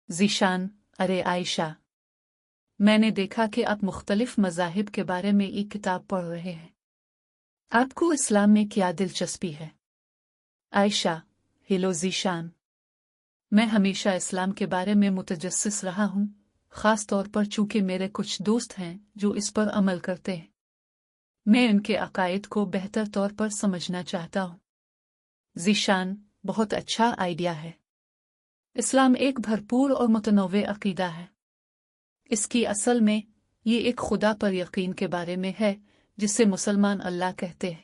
ज़ीशान, अरे आयशा, मैंने देखा कि आप मुख्तलिफ मज़ाहिब के बारे में एक किताब पढ़ रहे हैं। आपको इस्लाम में क्या दिलचस्पी है? आयशा, हेलो ज़ीशान, मैं हमेशा इस्लाम के बारे में मुतजस्सिस रहा हूँ, ख़ास तौर पर चूँकि मेरे कुछ दोस्त हैं जो इस पर अमल करते हैं। मैं उनके अकायद को बेहतर तौर पर समझना चाहता हूँ। ज़ीशान, बहुत अच्छा आइडिया है। इस्लाम एक भरपूर और मुतनव्वे अक़ीदा है। इसकी असल में ये एक खुदा पर यकीन के बारे में है जिसे मुसलमान अल्लाह कहते हैं।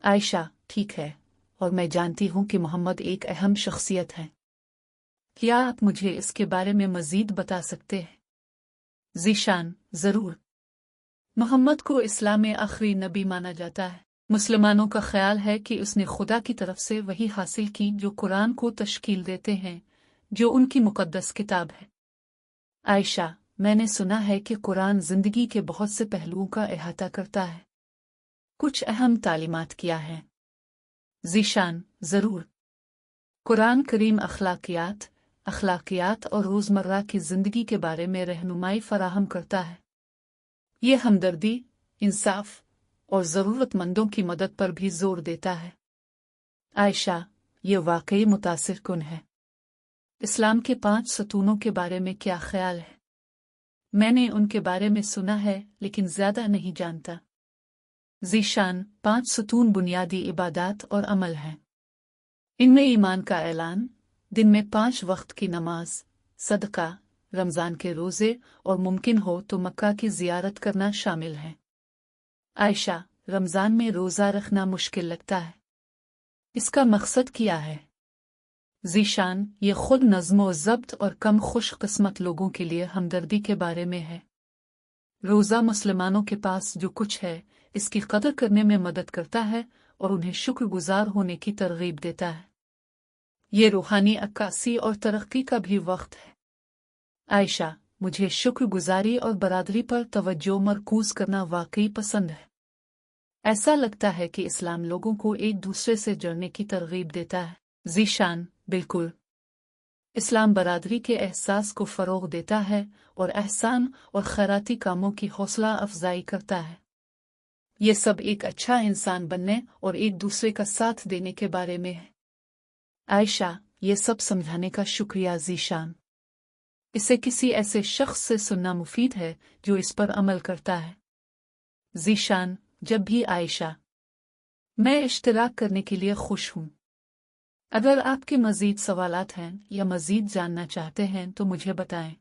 आयशा, ठीक है, और मैं जानती हूँ कि मोहम्मद एक अहम शख्सियत है। क्या आप मुझे इसके बारे में मज़ीद बता सकते हैं? ज़ीशान, ज़रूर। मोहम्मद को इस्लाम में आखिरी नबी माना जाता है। मुसलमानों का ख्याल है कि उसने खुदा की तरफ से वही हासिल की जो कुरान को तश्कील देते हैं, जो उनकी मुक़द्दस किताब है। आयशा, मैंने सुना है कि कुरान ज़िंदगी के बहुत से पहलुओं का अहाता करता है। कुछ अहम तालीमात क्या हैं? ज़ीशान, ज़रूर। कुरान करीम अखलाकियात और रोज़मर्रा की ज़िंदगी के बारे में रहनुमाई फराहम करता है। ये हमदर्दी, इंसाफ और ज़रूरतमंदों की मदद पर भी जोर देता है। आयशा, ये वाकई मुतासिर कुन है। इस्लाम के 5 सतूनों के बारे में क्या ख्याल है? मैंने उनके बारे में सुना है लेकिन ज़्यादा नहीं जानता। ज़ीशान, 5 सतून बुनियादी इबादात और अमल हैं। इनमें ईमान का ऐलान, दिन में 5 वक्त की नमाज, सदका, रमज़ान के रोज़े और मुमकिन हो तो मक्का की ज़ियारत करना शामिल है। आयशा, रमज़ान में रोज़ा रखना मुश्किल लगता है। इसका मकसद क्या है? ज़ीशान, ये खुद नज़्म व ज़ब्त और कम खुशकिस्मत लोगों के लिए हमदर्दी के बारे में है। रोज़ा मुसलमानों के पास जो कुछ है इसकी कदर करने में मदद करता है और उन्हें शुक्रगुजार होने की तरगीब देता है। ये रूहानी अक्कासी और तरक्की का भी वक्त है। आयशा, मुझे शुक्रगुजारी और बरादरी पर तवज्जो मरकूज करना वाकई पसंद है। ऐसा लगता है कि इस्लाम लोगों को एक दूसरे से जुड़ने की तरगीब देता है। ज़ीशान, बिल्कुल। इस्लाम बरादरी के एहसास को फ़रोग़ देता है और एहसान और खैराती कामों की हौसला अफजाई करता है। ये सब एक अच्छा इंसान बनने और एक दूसरे का साथ देने के बारे में है। आयशा, ये सब समझाने का शुक्रिया ज़ीशान। इसे किसी ऐसे शख्स से सुनना मुफीद है जो इस पर अमल करता है। ज़ीशान, जब भी आयशा, मैं इश्तिराक करने के लिए खुश हूँ। अगर आपके मज़ीद सवालात हैं या मज़ीद जानना चाहते हैं तो मुझे बताएं।